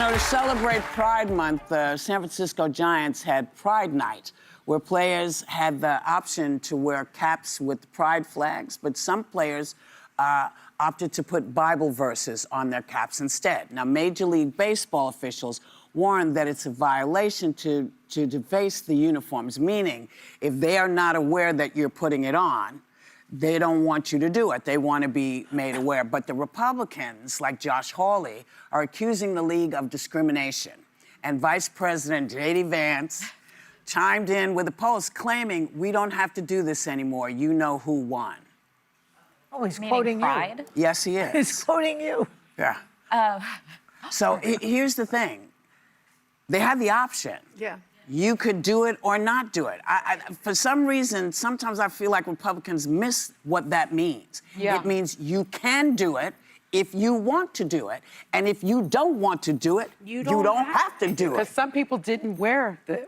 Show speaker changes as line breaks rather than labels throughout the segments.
know, to celebrate Pride Month, the San Francisco Giants had Pride Night, where players had the option to wear caps with pride flags, but some players opted to put Bible verses on their caps instead. Now, Major League Baseball officials warned that it's a violation to deface the uniforms, meaning if they are not aware that you're putting it on, they don't want you to do it. They want to be made aware. But the Republicans, like Josh Hawley, are accusing the league of discrimination. And Vice President J.D. Vance chimed in with a post claiming, we don't have to do this anymore. You know who won.
Oh, he's
Meaning
quoting
Pride?
you.
Yes, he is.
He's quoting you.
Yeah. So here's the thing. They had the option.
Yeah.
You could do it or not do it. For some reason, sometimes I feel like Republicans miss what that means.
Yeah.
It means you can do it if you want to do it. And if you don't want to do it, you don't have to do
Because
it.
some people didn't wear the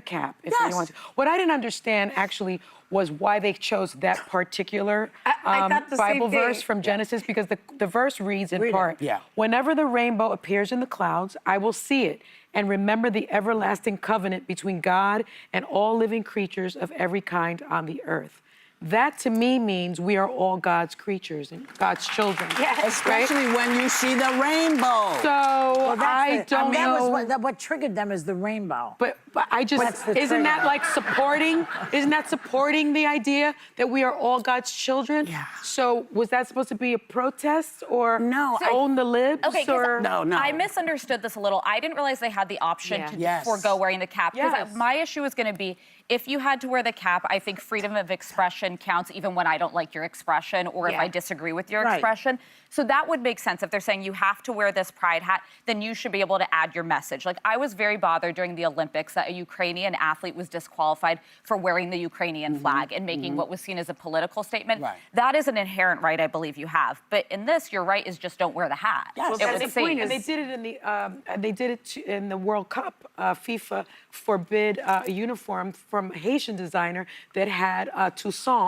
cap if they wanted to. What I didn't understand actually was why they chose that particular
I thought the same
Bible verse
thing.
from Genesis, because the verse reads in
Read it.
part,
Yeah.
whenever the rainbow appears in the clouds, I will see it and remember the everlasting covenant between God and all living creatures of every kind on the earth. That to me means we are all God's creatures and God's children.
Yes.
Especially when you see the rainbow.
So I don't know.
That was what triggered them is the rainbow.
But I
That's
just,
the
isn't that
trigger.
like isn't that supporting the idea that we are all God's children?
Yeah.
So was that supposed to be a protest or
No,
own the libs?
Okay, 'cause
or?
No.
I misunderstood this a little. I didn't realize they had the option to
Yes.
forego wearing the cap. Because
Yes.
my issue is going to be, if you had to wear the cap, I think freedom of expression counts even when I don't like your expression or if
Yeah.
I disagree with your
Right.
expression. So that would make sense. If they're saying you have to wear this pride hat, then you should be able to add your message. Like, I was very bothered during the Olympics that a Ukrainian athlete was disqualified for wearing the Ukrainian flag and making what was seen as a political statement.
Right.
That is an inherent right I believe you have. But in this, your right is just don't wear the hat.
Yes. Well,
It
That's
was
the point,
safe.
and they did it in the World Cup. FIFA forbid a uniform from a Haitian designer that had Toussaint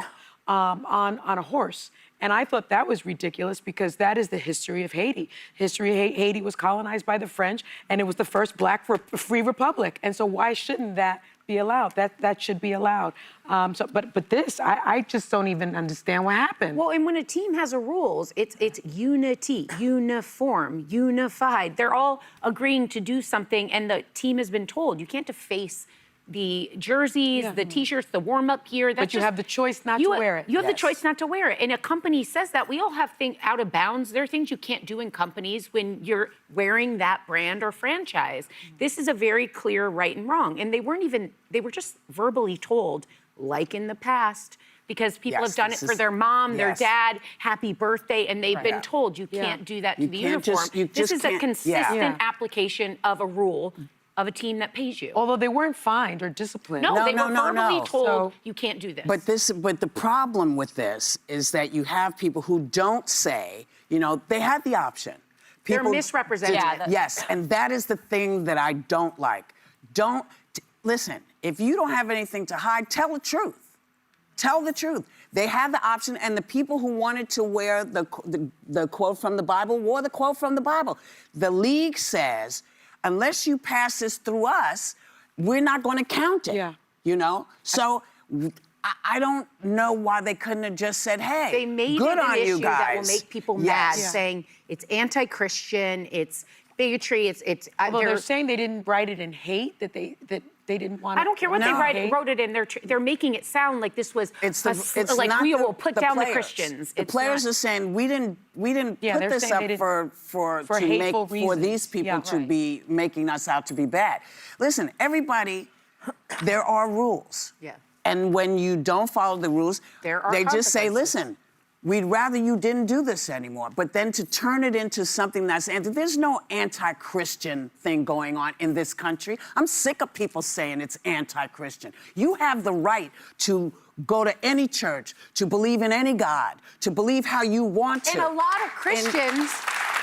on a horse. And I thought that was ridiculous because that is the history of Haiti. Haiti was colonized by the French, and it was the first black free republic. And so why shouldn't that be allowed? That should be allowed. But this, I just don't even understand what happened.
Well, and when a team has a rules, it's unity, uniform, unified. They're all agreeing to do something, and the team has been told you can't deface the jerseys, the T-shirts, the warm-up gear. That's
But you have the choice not to wear it.
You have the
Yes.
choice not to wear it. And a company says that. We all have things out of bounds. There are things you can't do in companies when you're wearing that brand or franchise. This is a very clear right and wrong. And they were just verbally told, like in the past, because people
Yes,
have done it
this
for
is-
their mom, their
yes.
dad, happy birthday, and they've been
Yeah.
told you can't do that to
You
the
can't
uniform.
just- you
This
just
is a
can't-
consistent
Yeah.
application of a rule of a team that pays you.
Although they weren't fined or disciplined.
No, they were
no,
verbally
no.
told
So-
you can't do this.
But the problem with this is that you have people who don't say, they had the option.
They're
People
misrepresented.
Yeah,
yes, and that is the thing that I don't like. Listen, if you don't have anything to hide, tell the truth. Tell the truth. They had the option, and the people who wanted to wear the quote from the Bible wore the quote from the Bible. The league says, unless you pass this through us, we're not going to count it.
Yeah.
So I don't know why they couldn't have just said, hey,
They made
good
it an
on you
issue that will
guys.
make people mad,
Yes.
saying it's anti-Christian, it's bigotry, it's.
Although they're saying they didn't write it in hate, that they didn't want.
I don't care what
No.
they wrote it in. They're making it sound like this was
It's
like
not
we
the-
will put
the
down the
players.
Christians.
The
It's
players
not-
are saying we didn't
Yeah,
put
they're
this
saying
up
they didn't-
for
hateful
for
reasons.
these people
Yeah,
to
right.
be making us out to be bad. Listen, everybody, there are rules.
Yeah.
And when you don't follow the rules,
There are
they just say,
consequences.
listen, we'd rather you didn't do this anymore. But then to turn it into something that's there's no anti-Christian thing going on in this country. I'm sick of people saying it's anti-Christian. You have the right to go to any church, to believe in any God, to believe how you want to.
And a lot of Christians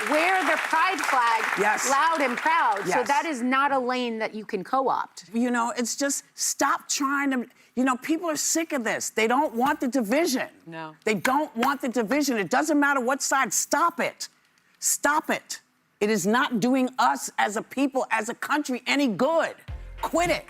wear their pride flag
Yes.
loud and proud. So
Yes.
that is not a lane that you can co-opt.
It's just stop trying to. People are sick of this. They don't want the division.
No.
They don't want the division. It doesn't matter what side. Stop it. Stop it. It is not doing us as a people, as a country, any good. Quit it.